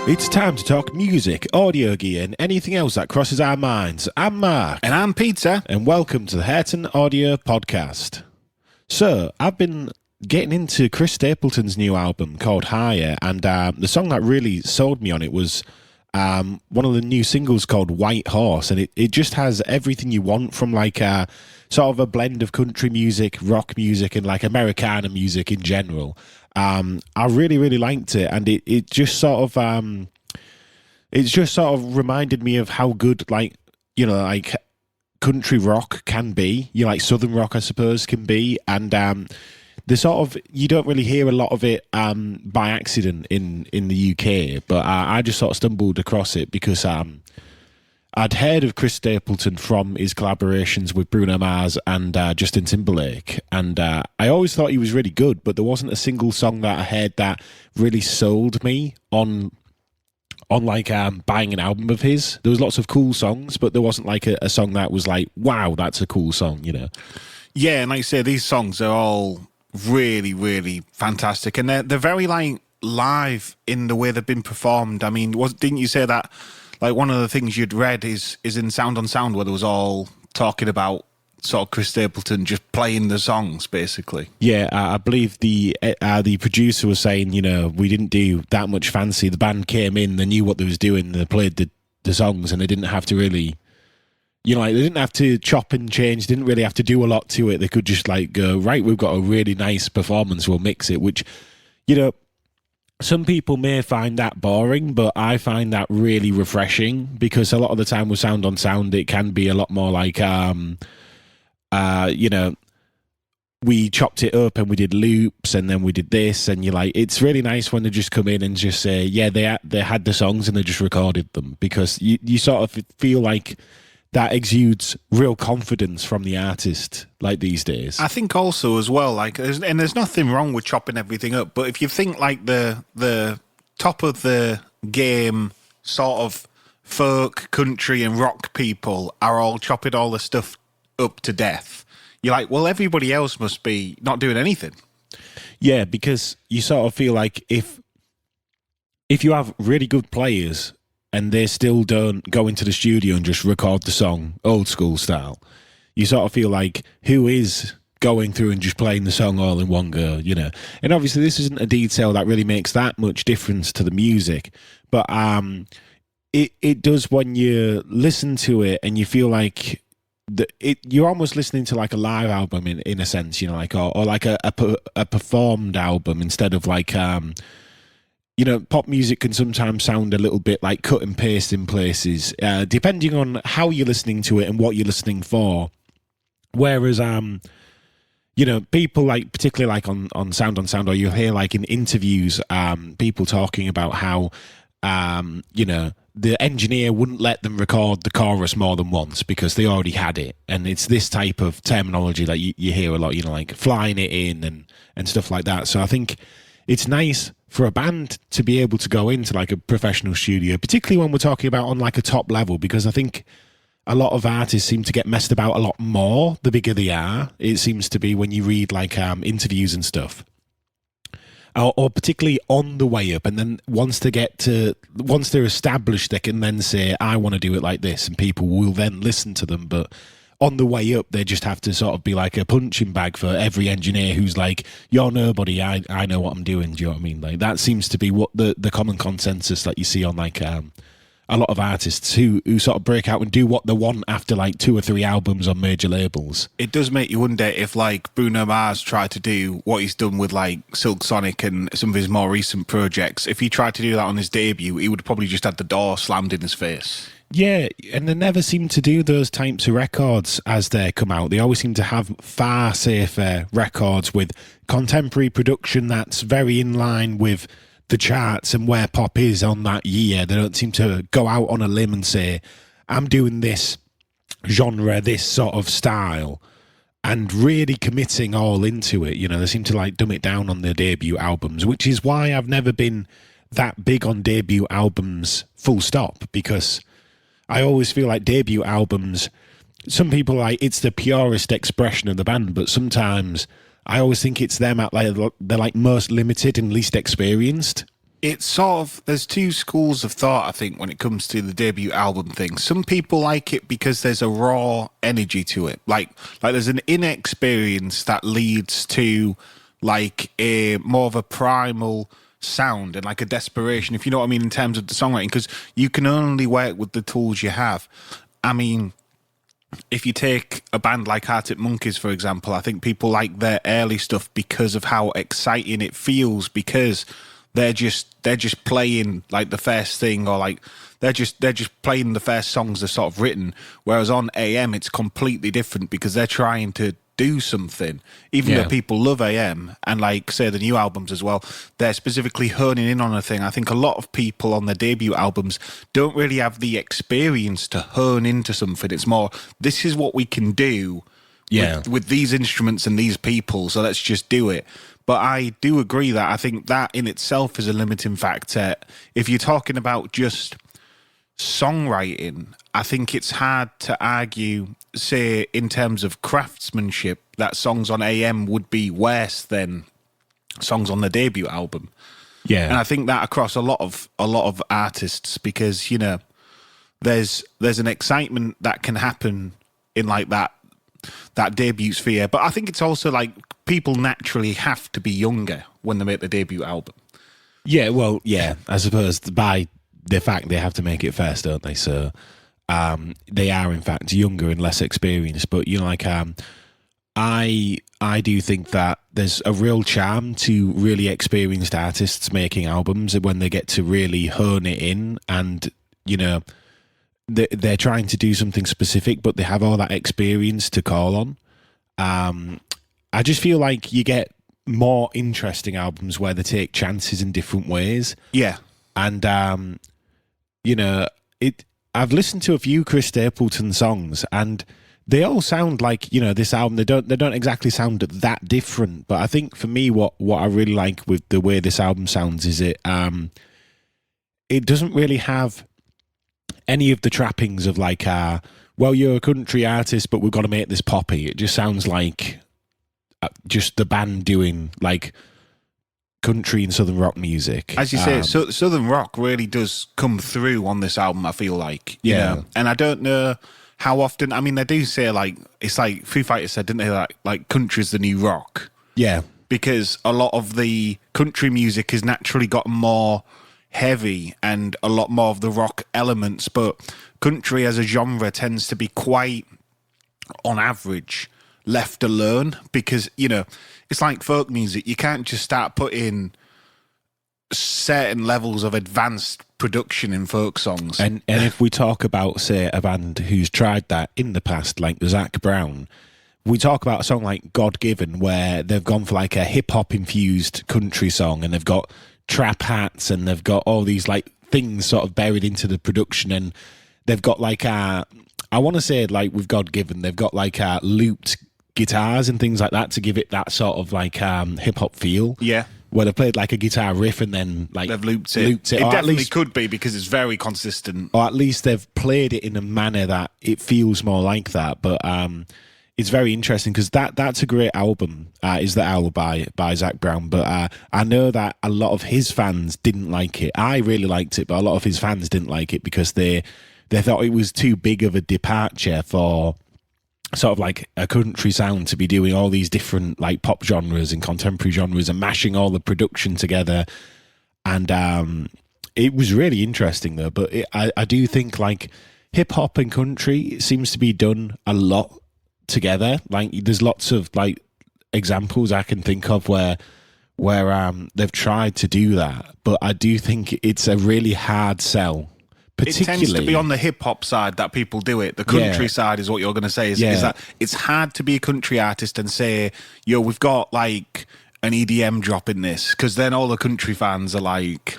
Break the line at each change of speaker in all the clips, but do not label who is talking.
It's time to talk music, audio gear, and anything else that crosses our minds. I'm Mark.
And I'm Peter.
And welcome to the Hurton Audio Podcast. So, I've been getting into Chris Stapleton's new album called Higher, and the song that really sold me on it was one of the new singles called White Horse, and it just has everything you want from like a sort of a blend of country music, rock music, and like Americana music in general. I really liked it, and it just sort of reminded me of how good, like, you know, like country rock can be, you know, like southern rock I suppose can be, and the sort of, you don't really hear a lot of it by accident in the UK, but I just sort of stumbled across it because I'd heard of Chris Stapleton from his collaborations with Bruno Mars and Justin Timberlake, and I always thought he was really good, but there wasn't a single song that I heard that really sold me on like buying an album of his. There was lots of cool songs, but there wasn't like a song that was like, wow, that's a cool song, you know?
Yeah, and like you say, these songs are all really fantastic, and they're very like live in the way they've been performed. I mean, didn't you say that like one of the things you'd read is in Sound on Sound, where there was all talking about sort of Chris Stapleton just playing the songs, basically?
Yeah, I believe the producer was saying, you know, we didn't do that much fancy. The band came in, they knew what they was doing, they played the songs, and they didn't have to really, you know, like they didn't have to chop and change, didn't really have to do a lot to it. They could just like go, right, we've got a really nice performance, we'll mix it, which, you know, some people may find that boring, but I find that really refreshing, because a lot of the time with Sound on Sound, it can be a lot more like, you know, we chopped it up and we did loops and then we did this, and you're like, it's really nice when they just come in and just say, yeah, they had the songs and they just recorded them, because you sort of feel like that exudes real confidence from the artist, like these days.
I think also as well, like, there's nothing wrong with chopping everything up, but if you think like the top of the game sort of folk, country and rock people are all chopping all the stuff up to death, you're like, well, everybody else must be not doing anything.
Yeah, because you sort of feel like if you have really good players and they still don't go into the studio and just record the song old school style, you sort of feel like, who is going through and just playing the song all in one go, you know? And obviously this isn't a detail that really makes that much difference to the music, but it does when you listen to it and you feel like you're almost listening to like a live album in a sense, you know, like or like a performed album, instead of like you know, pop music can sometimes sound a little bit like cut and paste in places, depending on how you're listening to it and what you're listening for. Whereas, you know, people like, particularly like on Sound on Sound, or you'll hear like in interviews, people talking about how, you know, the engineer wouldn't let them record the chorus more than once because they already had it. And it's this type of terminology that you hear a lot, you know, like flying it in and stuff like that. So I think it's nice for a band to be able to go into like a professional studio, particularly when we're talking about on like a top level, because I think a lot of artists seem to get messed about a lot more the bigger they are. It seems to be when you read like interviews and stuff, or particularly on the way up, and then once they're established, they can then say, I want to do it like this, and people will then listen to them. But on the way up, they just have to sort of be like a punching bag for every engineer who's like, you're nobody, I know what I'm doing. Do you know what I mean? Like, that seems to be what the common consensus that you see on like a lot of artists who sort of break out and do what they want after like 2 or 3 albums on major labels.
It does make you wonder if like Bruno Mars tried to do what he's done with like Silk Sonic and some of his more recent projects. If he tried to do that on his debut, he would probably just had the door slammed in his face.
Yeah, and they never seem to do those types of records as they come out. They always seem to have far safer records with contemporary production that's very in line with the charts and where pop is on that year. They don't seem to go out on a limb and say, I'm doing this genre, this sort of style, and really committing all into it. You know, they seem to like dumb it down on their debut albums, which is why I've never been that big on debut albums full stop, because I always feel like debut albums, some people like it's the purest expression of the band, but sometimes I always think it's them at like they're like most limited and least experienced.
It's sort of, there's two schools of thought, I think, when it comes to the debut album thing. Some people like it because there's a raw energy to it. Like there's an inexperience that leads to like a more of a primal sound and like a desperation, if you know what I mean, in terms of the songwriting, because you can only work with the tools you have. I mean, if you take a band like Arctic Monkeys, for example, I think people like their early stuff because of how exciting it feels, because they're just playing like the first thing, or like they're just playing the first songs they're sort of written. Whereas on AM, it's completely different because they're trying to do something. Even though people love AM and like say the new albums as well, they're specifically honing in on a thing. I think a lot of people on their debut albums don't really have the experience to hone into something. It's more, this is what we can do with these instruments and these people, so let's just do it. But I do agree that I think that in itself is a limiting factor. If you're talking about just songwriting, I think it's hard to argue, say, in terms of craftsmanship, that songs on AM would be worse than songs on the debut album.
Yeah.
And I think that across a lot of artists, because, you know, there's an excitement that can happen in like that debut sphere. But I think it's also like people naturally have to be younger when they make the debut album.
Yeah, well, yeah, I suppose by the fact they have to make it first, don't they? So they are in fact younger and less experienced. But you know, like I do think that there's a real charm to really experienced artists making albums when they get to really hone it in, and you know, they're trying to do something specific, but they have all that experience to call on. I just feel like you get more interesting albums where they take chances in different ways.
Yeah.
And, you know, I've listened to a few Chris Stapleton songs and they all sound like, you know, this album, they don't exactly sound that different. But I think for me, what I really like with the way this album sounds is it doesn't really have any of the trappings of like, well, you're a country artist, but we've got to make this poppy. It just sounds like just the band doing like country and southern rock music.
As you say, southern rock really does come through on this album, I feel like. You know? And I don't know how often, I mean, they do say like, it's like Foo Fighters said, didn't they, like country's the new rock.
Yeah.
Because a lot of the country music has naturally got more heavy and a lot more of the rock elements, but country as a genre tends to be quite, on average, left alone, because, you know, it's like folk music. You can't just start putting certain levels of advanced production in folk songs.
And if we talk about, say, a band who's tried that in the past, like Zach Brown, we talk about a song like God Given, where they've gone for like a hip-hop infused country song, and they've got trap hats and they've got all these like things sort of buried into the production, and they've got like I want to say like with God Given, they've got like looped guitars and things like that to give it that sort of like hip-hop feel.
Yeah.
Where they played like a guitar riff and then like
they've looped it. It definitely could be, because it's very consistent.
Or at least they've played it in a manner that it feels more like that. But it's very interesting because that's a great album, Is the Owl by Zach Brown. But I know that a lot of his fans didn't like it. I really liked it, but a lot of his fans didn't like it because they thought it was too big of a departure for sort of like a country sound to be doing all these different like pop genres and contemporary genres and mashing all the production together. And it was really interesting though. But I do think like hip hop and country seems to be done a lot together. Like there's lots of like examples I can think of where they've tried to do that, but I do think it's a really hard sell.
It tends to be on the hip-hop side that people do it. The country side is what you're going to say, is that it's hard to be a country artist and say, yo, we've got like an EDM drop in this, because then all the country fans are like,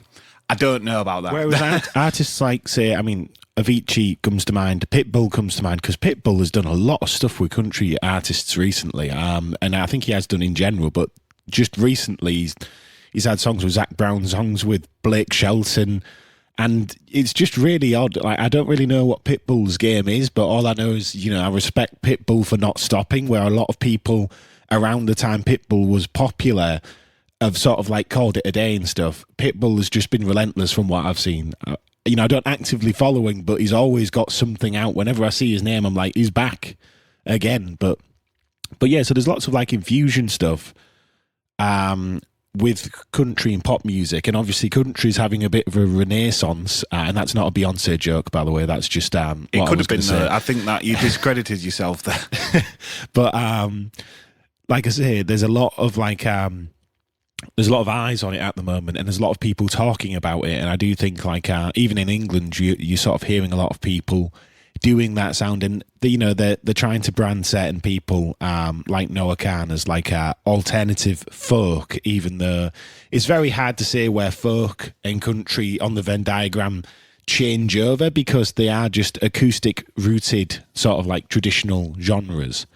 I don't know about that.
Whereas artists like, say, I mean, Avicii comes to mind, Pitbull comes to mind, because Pitbull has done a lot of stuff with country artists recently, and I think he has done in general, but just recently he's had songs with Zach Brown, songs with Blake Shelton. And it's just really odd. Like, I don't really know what Pitbull's game is, but all I know is, you know, I respect Pitbull for not stopping, where a lot of people around the time Pitbull was popular have sort of like called it a day and stuff. Pitbull has just been relentless from what I've seen. You know, I don't actively follow him, but he's always got something out. Whenever I see his name, I'm like, he's back again. But yeah, so there's lots of like infusion stuff with country and pop music, and obviously country's having a bit of a renaissance, and that's not a Beyonce joke, by the way. That's just
it could have been. I think that you discredited yourself there.
But like I say, there's a lot of like there's a lot of eyes on it at the moment, and there's a lot of people talking about it. And I do think like even in England, you're sort of hearing a lot of people doing that sound, and you know they're trying to brand certain people like Noah Khan as like alternative folk, even though it's very hard to say where folk and country on the Venn diagram change over, because they are just acoustic rooted sort of like traditional genres.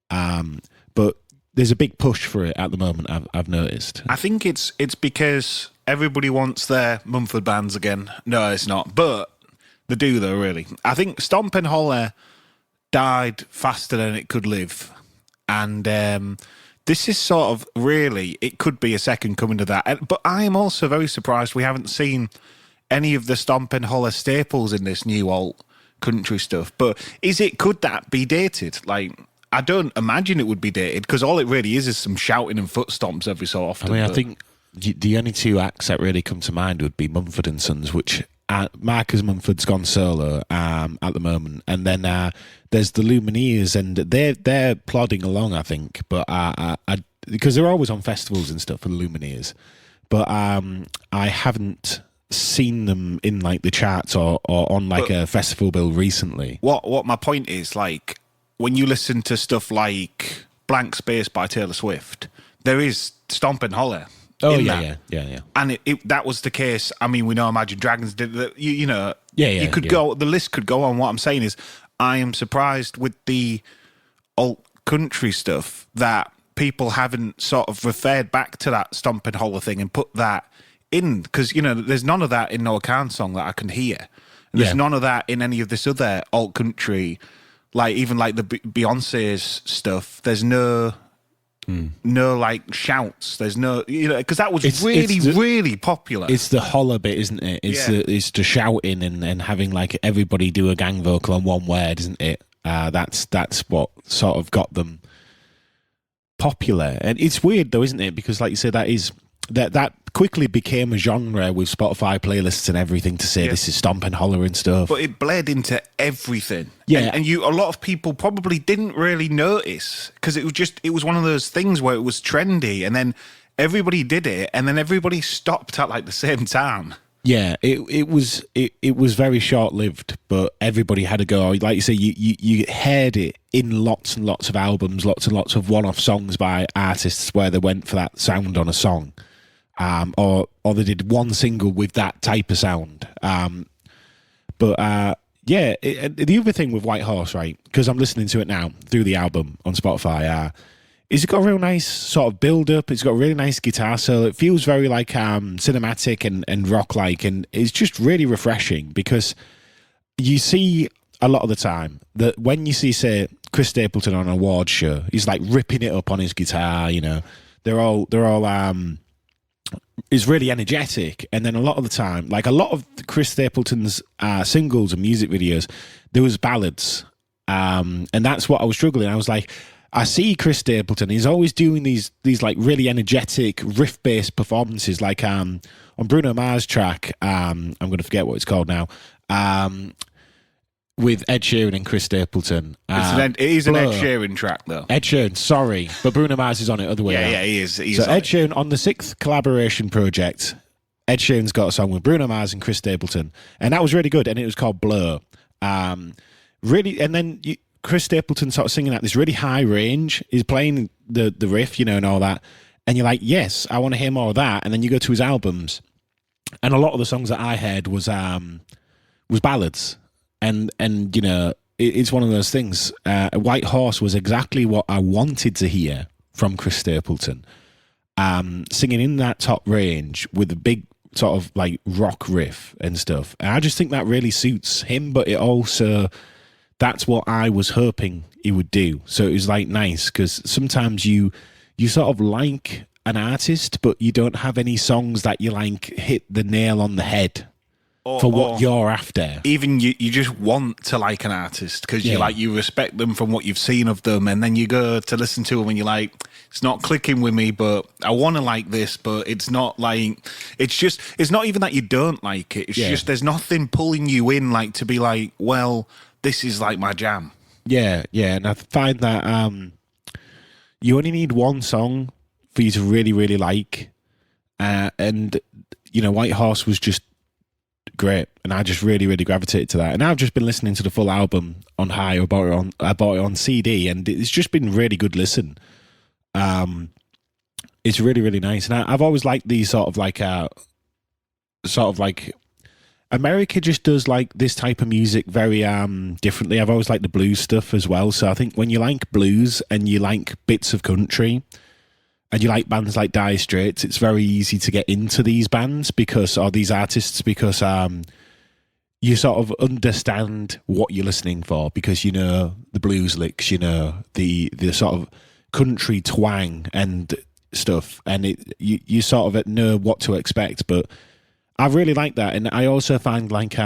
But there's a big push for it at the moment, I've noticed.
I think it's because everybody wants their Mumford bands again. No, it's not. But they do, though, really. I think Stompin' Holler died faster than it could live. And this is sort of really, it could be a second coming to that. But I am also very surprised we haven't seen any of the Stompin' Holler staples in this new alt country stuff. But could that be dated? Like, I don't imagine it would be dated, because all it really is some shouting and foot stomps every so often.
I mean, I think the only two acts that really come to mind would be Mumford and Sons, which Marcus Mumford's gone solo at the moment, and then there's the Lumineers, and they're plodding along, I think, but because they're always on festivals and stuff for the Lumineers, but I haven't seen them in like the charts or on like a festival bill recently.
What my point is, like, when you listen to stuff like Blank Space by Taylor Swift, there is Stompin' Holler.
Oh, yeah.
And that was the case. I mean, we know Imagine Dragons did that. You know,
you
could go, the list could go on. What I'm saying is, I am surprised with the alt country stuff that people haven't sort of referred back to that Stompin' Holler thing and put that in, because, you know, there's none of that in Noah Khan's song that I can hear. And there's none of that in any of this other alt country. Like, even like the Beyonce's stuff, there's no like shouts. There's no, you know, because that was really popular.
It's the holler bit, isn't it? It's the shouting and having like everybody do a gang vocal on one word, isn't it? That's what sort of got them popular. And it's weird though, isn't it? Because like you said, that quickly became a genre with Spotify playlists and everything to say this is Stompin' Holler and stuff.
But it bled into everything.
Yeah.
And a lot of people probably didn't really notice, because it was one of those things where it was trendy, and then everybody did it, and then everybody stopped at like the same time.
Yeah, it was very short lived, but everybody had a go. Like you say, you heard it in lots and lots of albums, lots and lots of one-off songs by artists where they went for that sound on a song. Or they did one single with that type of sound. The other thing with White Horse, right, because I'm listening to it now through the album on Spotify, is it got a real nice sort of build-up. It's got a really nice guitar solo. It feels very like cinematic and rock-like, and it's just really refreshing, because you see a lot of the time that when you see, say, Chris Stapleton on an award show, he's like ripping it up on his guitar, you know. They're all is really energetic, and then a lot of the time, like a lot of Chris Stapleton's singles and music videos, there was ballads, and that's what I was struggling. I was like, I see Chris Stapleton, he's always doing these like really energetic riff-based performances, like on Bruno Mars' track, I'm going to forget what it's called now, with Ed Sheeran and Chris Stapleton.
It is an Ed Sheeran track, though.
Ed Sheeran, sorry, but Bruno Mars is on it other way around.
Yeah, he is.
So Ed Sheeran, on the 6th collaboration project, Ed Sheeran's got a song with Bruno Mars and Chris Stapleton, and that was really good, and it was called Blur. Really, and then Chris Stapleton sort of singing at this really high range. He's playing the riff, you know, and all that, and you're like, yes, I want to hear more of that. And then you go to his albums, and a lot of the songs that I heard was ballads. And you know, it's one of those things. White Horse was exactly what I wanted to hear from Chris Stapleton. Singing in that top range with a big sort of like rock riff and stuff. And I just think that really suits him, but it also, that's what I was hoping he would do. So it was like nice, because sometimes you sort of like an artist, but you don't have any songs that you like hit the nail on the head for what you're after.
Even you just want to like an artist because
Yeah.
you respect them from what you've seen of them, and then you go to listen to them and you're like, it's not clicking with me, but I want to like this, but it's not like, it's not even that you don't like it. It's just there's nothing pulling you in like to be like, well, this is like my jam.
Yeah, and I find that you only need one song for you to really, really like, and White Horse was just great, and I just really, really gravitated to that. And I've just been listening to the full album on high. I bought it on CD, and it's just been really good listen. It's really, really nice, and I've always liked these sort of like America just does like this type of music very differently. I've always liked the blues stuff as well. So I think when you like blues and you like bits of country, and you like bands like Dire Straits, it's very easy to get into these bands or these artists because you sort of understand what you're listening for because you know the blues licks, you know the sort of country twang and stuff, and you sort of know what to expect. But I really like that, and I also find like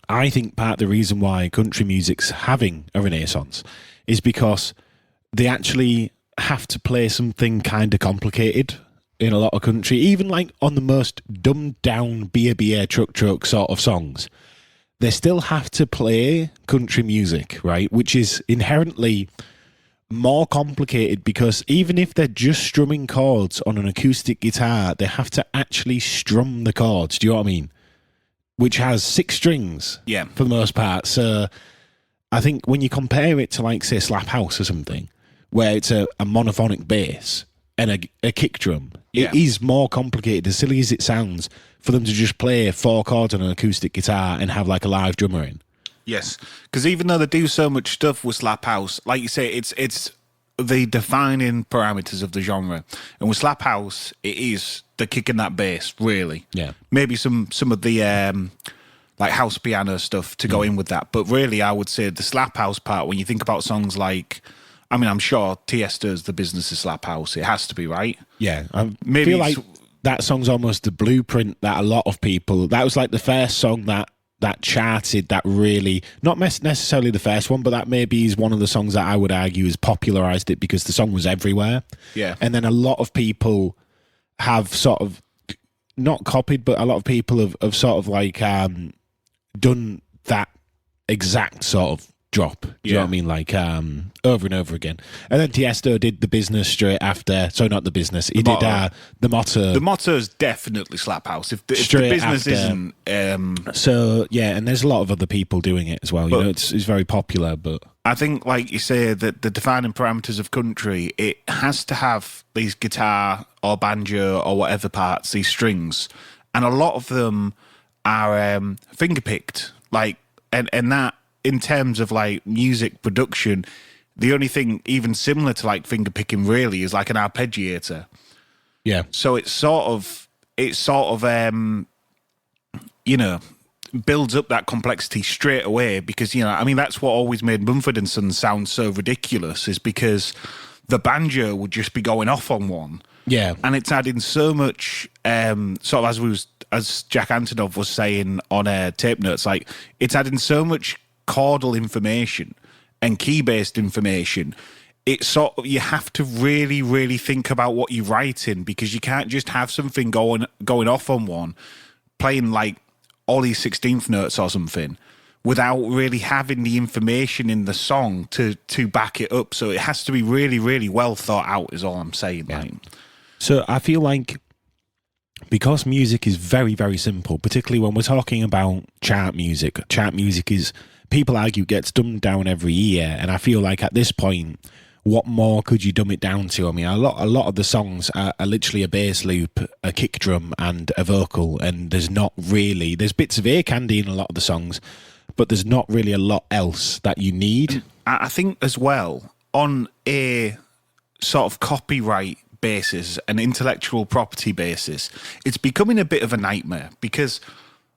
I think part of the reason why country music's having a renaissance is because they actually have to play something kind of complicated in a lot of country, even like on the most dumbed down beer truck sort of songs. They still have to play country music, right? Which is inherently more complicated because even if they're just strumming chords on an acoustic guitar, they have to actually strum the chords. Do you know what I mean? Which has 6 strings, for the most part. So I think when you compare it to like say Slap House or something, where it's a monophonic bass and a kick drum, it is more complicated, as silly as it sounds, for them to just play 4 chords on an acoustic guitar and have like a live drummer in.
Yes, because even though they do so much stuff with Slap House, like you say, it's the defining parameters of the genre. And with Slap House, it is the kick and that bass, really. Yeah. Maybe some of the like house piano stuff to go in with that. But really, I would say the Slap House part, when you think about songs like, I mean, I'm sure Tiesto's The Business of Slap House. It has to be, right? Yeah. I feel like that song's almost the blueprint that a lot of people... That was like the first song that charted, that really... Not necessarily the first one, but that maybe is one of the songs that I would argue has popularised it because the song was everywhere. Yeah. And then a lot of people have sort of... Not copied, but a lot of people have sort of like done that exact sort of drop. Do you know what I mean? Like over and over again. And then Tiesto did The Business straight after. So not The Business. He did The Motto. The Motto is definitely Slap House. If the Business after, isn't... So, yeah, and there's a lot of other people doing it as well. You know, it's very popular, but... I think, like you say, that the defining parameters of country, it has to have these guitar or banjo or whatever parts, these strings. And a lot of them are finger-picked. Like, and that... In terms of like music production, the only thing even similar to like finger picking really is like an arpeggiator. Yeah. So it's sort of you know, builds up that complexity straight away because, you know, I mean, that's what always made Mumford & Sons sound so ridiculous is because the banjo would just be going off on one. Yeah. And it's adding so much, sort of as Jack Antonoff was saying on tape notes, like it's adding so much chordal information and key-based information. It's sort of, you have to really, really think about what you're writing because you can't just have something going off on one, playing like Ollie 16th notes or something, without really having the information in the song to back it up. So it has to be really, really well thought out, is all I'm saying. Yeah. Like. So I feel like because music is very, very simple, particularly when we're talking about chart music is... People argue gets dumbed down every year, and I feel like at this point, what more could you dumb it down to? I mean, a lot of the songs are literally a bass loop, a kick drum, and a vocal, and there's bits of ear candy in a lot of the songs, but there's not really a lot else that you need. I think as well, on a sort of copyright basis, an intellectual property basis, it's becoming a bit of a nightmare because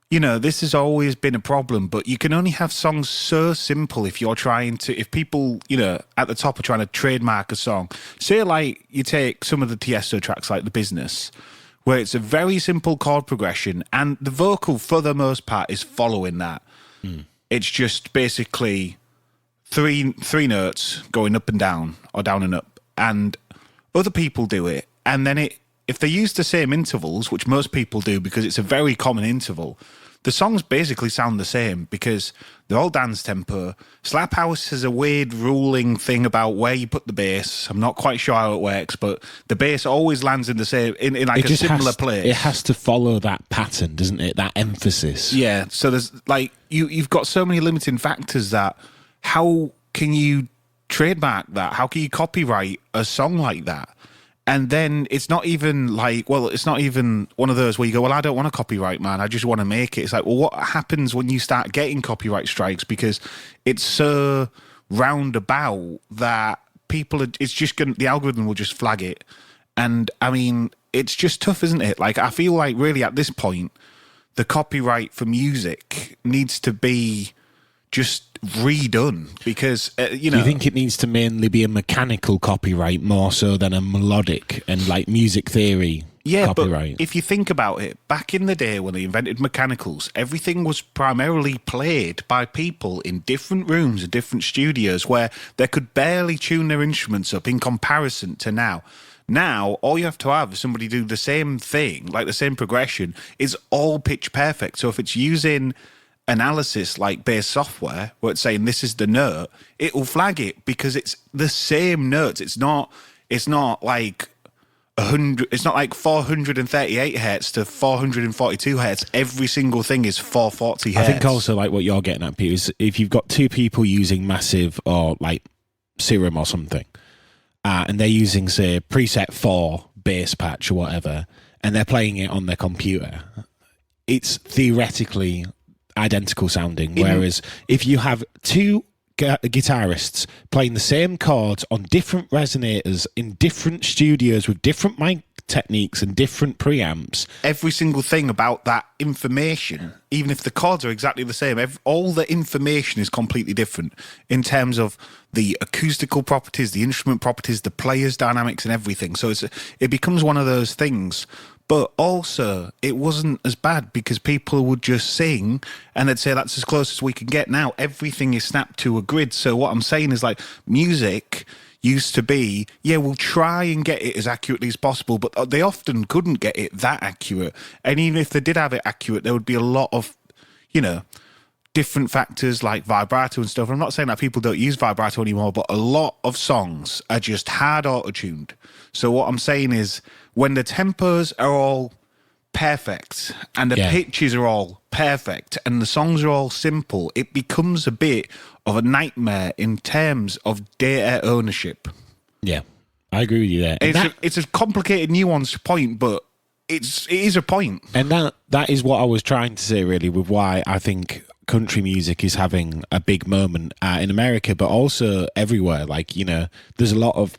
you know, this has always been a problem, but you can only have songs so simple if you're trying to, if people, you know, at the top are trying to trademark a song. Say, like, you take some of the Tiesto tracks, like The Business, where it's a very simple chord progression, and the vocal, for the most part, is following that. It's just basically three notes going up and down, or down and up, and other people do it, and then if they use the same intervals, which most people do because it's a very common interval, the songs basically sound the same because they're all dance tempo. Slap House has a weird ruling thing about where you put the bass. I'm not quite sure how it works, but the bass always lands in the same, in like a similar place.
It has to follow that pattern, doesn't it? That emphasis.
Yeah. So there's like you've got so many limiting factors that how can you trademark that? How can you copyright a song like that? And then it's not even like, well, it's not even one of those where you go, well, I don't want to copyright, man. I just want to make it. It's like, well, what happens when you start getting copyright strikes? Because it's so roundabout that it's just going to, the algorithm will just flag it. And I mean, it's just tough, isn't it? Like, I feel like really at this point, the copyright for music needs to be just redone because you know.
Do you think it needs to mainly be a mechanical copyright more so than a melodic and like music theory copyright?
But if you think about it, back in the day when they invented mechanicals, everything was primarily played by people in different rooms and different studios where they could barely tune their instruments up in comparison to now. Now, all you have to have is somebody do the same thing, like the same progression, is all pitch perfect. So if it's using analysis like bass software where it's saying this is the note, it will flag it because it's the same notes. It's not like 100, it's not like 438 hertz to 442 hertz. Every single thing is 440 hertz.
I think also like what you're getting at, Peter, is if you've got two people using Massive or like Serum or something, and they're using, say, preset 4 bass patch or whatever, and they're playing it on their computer, it's theoretically identical sounding. Whereas if you have two guitarists playing the same chords on different resonators in different studios with different mic techniques and different preamps,
every single thing about that information, even if the chords are exactly the same, all the information is completely different in terms of the acoustical properties, the instrument properties, the player's dynamics and everything. So it becomes one of those things. But also, it wasn't as bad because people would just sing and they'd say that's as close as we can get. Now, everything is snapped to a grid. So what I'm saying is, like, music used to be, yeah, we'll try and get it as accurately as possible, but they often couldn't get it that accurate. And even if they did have it accurate, there would be a lot of, you know, different factors like vibrato and stuff. I'm not saying that people don't use vibrato anymore, but a lot of songs are just hard auto-tuned. So what I'm saying is, when the tempos are all perfect and the pitches are all perfect and the songs are all simple, it becomes a bit of a nightmare in terms of data ownership.
Yeah, I agree with you there.
It's a complicated, nuanced point, but it is a point.
And that is what I was trying to say, really, with why I think country music is having a big moment in America, but also everywhere. Like, you know, there's a lot of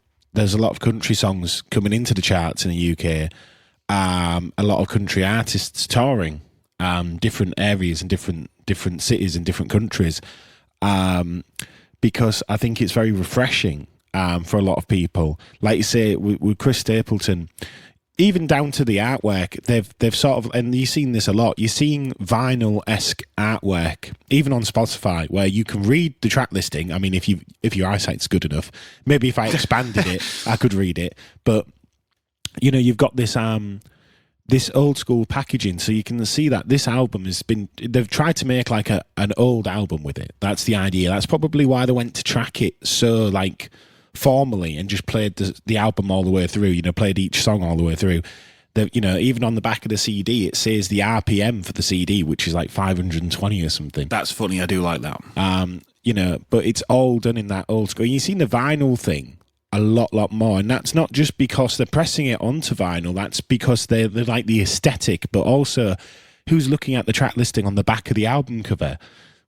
country songs coming into the charts in the UK. A lot of country artists touring different areas and different cities and different countries, because I think it's very refreshing for a lot of people. Like you say, with Chris Stapleton, even down to the artwork, they've sort of, and you've seen this a lot, you're seeing vinyl-esque artwork, even on Spotify, where you can read the track listing. I mean, if your eyesight's good enough, maybe if I expanded it, I could read it. But, you know, you've got this this old school packaging, so you can see that this album they've tried to make like an old album with it. That's the idea. That's probably why they went to track it so, like, formally and just played the album all the way through, you know, played each song all the way through. You know, even on the back of the CD, it says the RPM for the CD, which is like 520 or something.
That's funny. I do like that.
You know, but it's all done in that old school. You've seen the vinyl thing a lot more, and that's not just because they're pressing it onto vinyl. That's because they're like the aesthetic, but also who's looking at the track listing on the back of the album cover?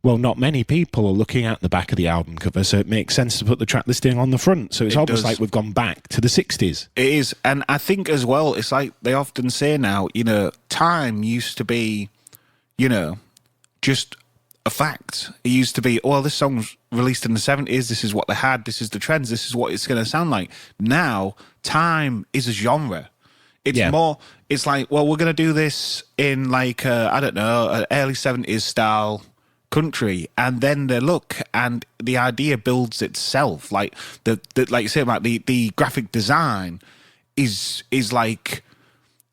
Well, not many people are looking at the back of the album cover, so it makes sense to put the track listing on the front. So it's almost like we've gone back to the 60s.
It is. And I think as well, it's like they often say now, you know, time used to be, just a fact. It used to be, well, this song's released in the 70s, this is what they had, this is the trends, this is what it's going to sound like. Now, time is a genre. It's more, it's like, well, we're going to do this in like, I don't know, an early 70s style country, and then they look and the idea builds itself. Like, like you say about the graphic design is like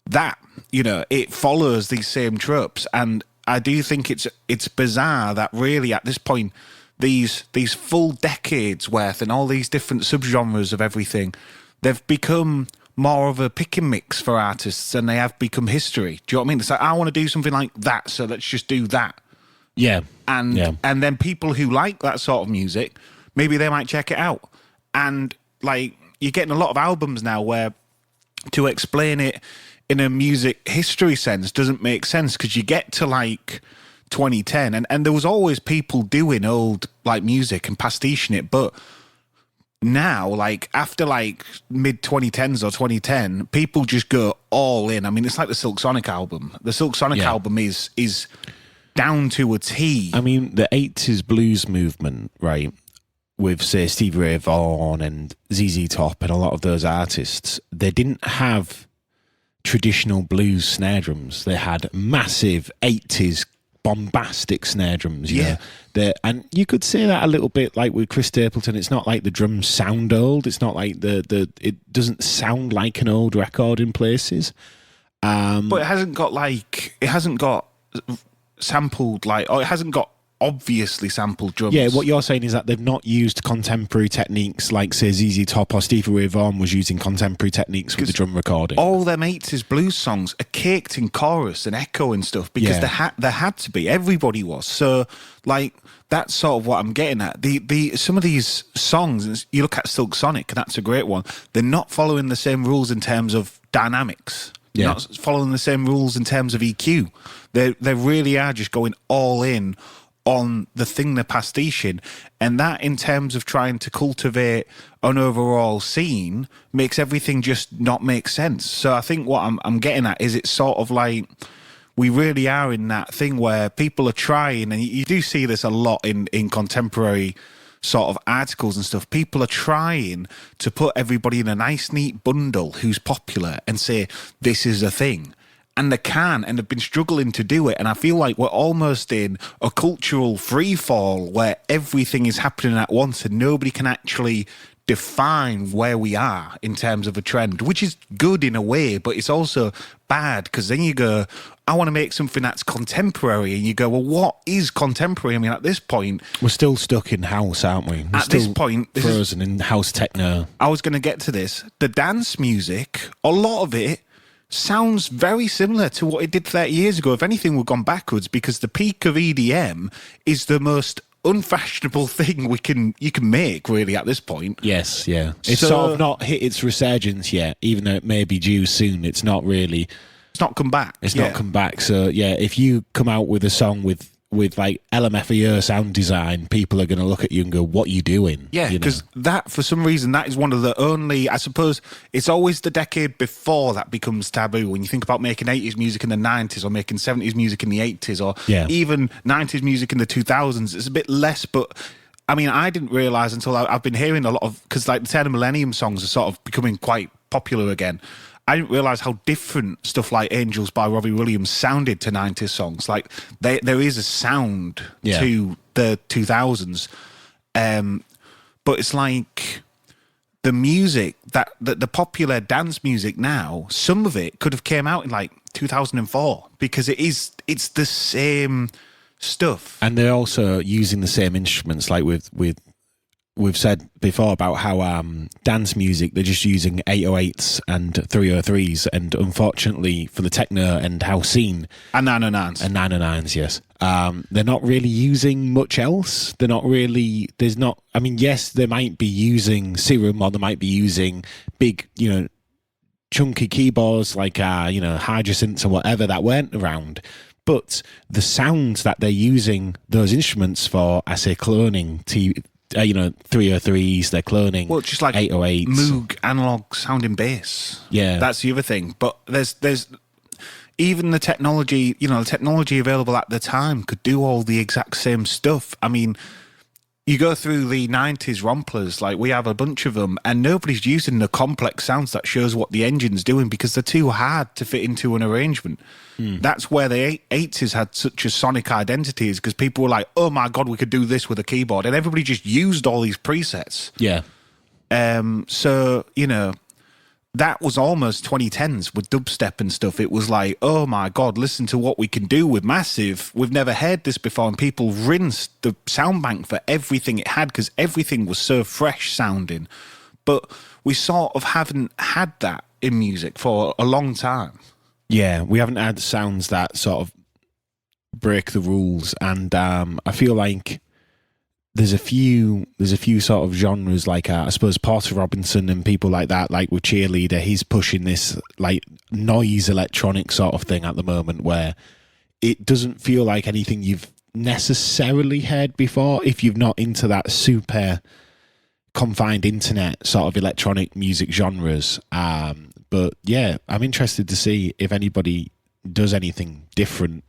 that, it follows these same tropes. And I do think it's bizarre that really at this point, these full decades worth and all these different subgenres of everything, they've become more of a pick and mix for artists than they have become history. Do you know what I mean? It's like, I want to do something like that, so let's just do that.
Yeah.
And then people who like that sort of music, maybe they might check it out. And like, you're getting a lot of albums now where to explain it in a music history sense doesn't make sense, because you get to like 2010 and there was always people doing old like music and pastiching it, but now, like after like mid 2010s or 2010, people just go all in. I mean, it's like the Silk Sonic album. The Silk Sonic album is down to a T.
I mean, the 80s blues movement, right, with, say, Stevie Ray Vaughan and ZZ Top and a lot of those artists, they didn't have traditional blues snare drums. They had massive 80s bombastic snare drums, you know. And you could say that a little bit like with Chris Stapleton. It's not like the drums sound old. It's not like it doesn't sound like an old record in places.
But it hasn't got sampled, like, or it hasn't got obviously sampled drums.
Yeah, what you're saying is that they've not used contemporary techniques like, say, ZZ Top or Stevie Ray Vaughan was using contemporary techniques with the drum recording.
All them 80s blues songs are caked in chorus and echo and stuff, because there had to be. Everybody was. So, like, that's sort of what I'm getting at. Some of these songs, you look at Silk Sonic, and that's a great one, they're not following the same rules in terms of dynamics. They're not following the same rules in terms of EQ. They really are just going all in on the thing they're pastiching, and that in terms of trying to cultivate an overall scene makes everything just not make sense. So I think what I'm getting at is it's sort of like we really are in that thing where people are trying, and you do see this a lot in contemporary sort of articles and stuff. People are trying to put everybody in a nice neat bundle who's popular and say this is a thing. And they can, and they've been struggling to do it. And I feel like we're almost in a cultural free fall where everything is happening at once and nobody can actually define where we are in terms of a trend, which is good in a way, but it's also bad, because then you go, I want to make something that's contemporary, and you go, well, what is contemporary? I mean, at this point,
we're still stuck in house, aren't we? We're
at this point,
frozen in house techno.
I was going to get to this. The dance music, a lot of it sounds very similar to what it did 30 years ago. If anything, we've gone backwards, because the peak of EDM is the most unfashionable thing you can make, really, at this point.
Yes, yeah. It's sort of not hit its resurgence yet, even though it may be due soon. It's not really...
It's not come back.
It's not come back. So, yeah, if you come out with a song with like LMFAO sound design, people are going to look at you and go, what are you doing?
Yeah, because that, for some reason, that is one of the only, I suppose, it's always the decade before that becomes taboo. When you think about making 80s music in the 90s, or making 70s music in the 80s, or even 90s music in the 2000s, it's a bit less, but... I mean, I didn't realise until I've been hearing a lot of... Because, like, the Turn of Millennium songs are sort of becoming quite popular again. I didn't realise how different stuff like Angels by Robbie Williams sounded to 90s songs. Like, there is a sound to the 2000s. But it's like the music, that the popular dance music now, some of it could have came out in, like, 2004. Because it's the same stuff.
And they're also using the same instruments, like we've said before about how dance music, they're just using 808s and 303s, and unfortunately for the techno and house scene,
and 909s,
yes, they're not really using much else. They're not really, there's not, I mean, yes, they might be using Serum, or they might be using big, chunky keyboards like Hydrosynths or whatever that weren't around. But the sounds that they're using those instruments for, I say cloning, 303s, they're cloning.
Well, just like
808s.
Moog analog sounding bass.
Yeah.
That's the other thing. But there's even the technology, the technology available at the time could do all the exact same stuff. I mean, you go through the 90s romplers, like we have a bunch of them, and nobody's using the complex sounds that shows what the engine's doing because they're too hard to fit into an arrangement. That's where the 80s had such a sonic identity, is because people were like, oh my God, we could do this with a keyboard. And everybody just used all these presets.
Yeah.
So, that was almost 2010s with dubstep and stuff. It was like, oh my God, listen to what we can do with Massive. We've never heard this before. And people rinsed the sound bank for everything it had because everything was so fresh sounding. But we sort of haven't had that in music for a long time.
Yeah, we haven't had sounds that sort of break the rules. And I feel like there's a few sort of genres, like I suppose Porter Robinson and people like that, like with Cheerleader, he's pushing this like noise electronic sort of thing at the moment where it doesn't feel like anything you've necessarily heard before if you've not into that super confined internet sort of electronic music genres. But yeah, I'm interested to see if anybody does anything different.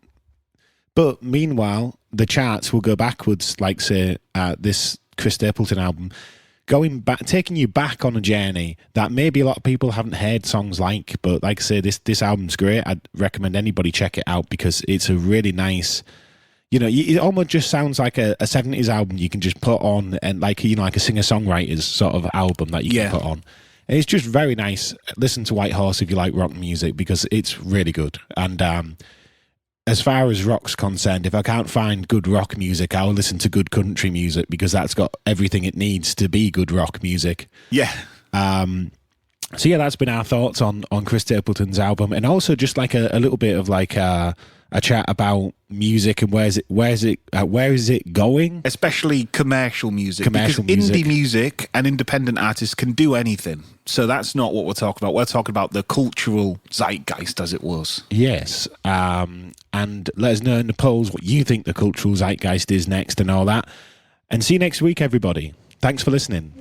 But meanwhile, the charts will go backwards, like say this Chris Stapleton album, going back, taking you back on a journey that maybe a lot of people haven't heard songs like. But like I say, this album's great. I'd recommend anybody check it out because it's a really nice. It almost just sounds like a 70s album you can just put on, and like like a singer-songwriter's sort of album that you can put on. And it's just very nice. Listen to White Horse if you like rock music because it's really good. And as far as rock's concerned, if I can't find good rock music, I'll listen to good country music because that's got everything it needs to be good rock music.
Yeah.
So yeah, that's been our thoughts on Chris Stapleton's album, and also just like a little bit of like a chat about music and where is it going,
especially commercial music. Because indie music and independent artists can do anything. So that's not what we're talking about. We're talking about the cultural zeitgeist, as it was.
Yes, and let us know in the polls what you think the cultural zeitgeist is next and all that. And see you next week, everybody. Thanks for listening.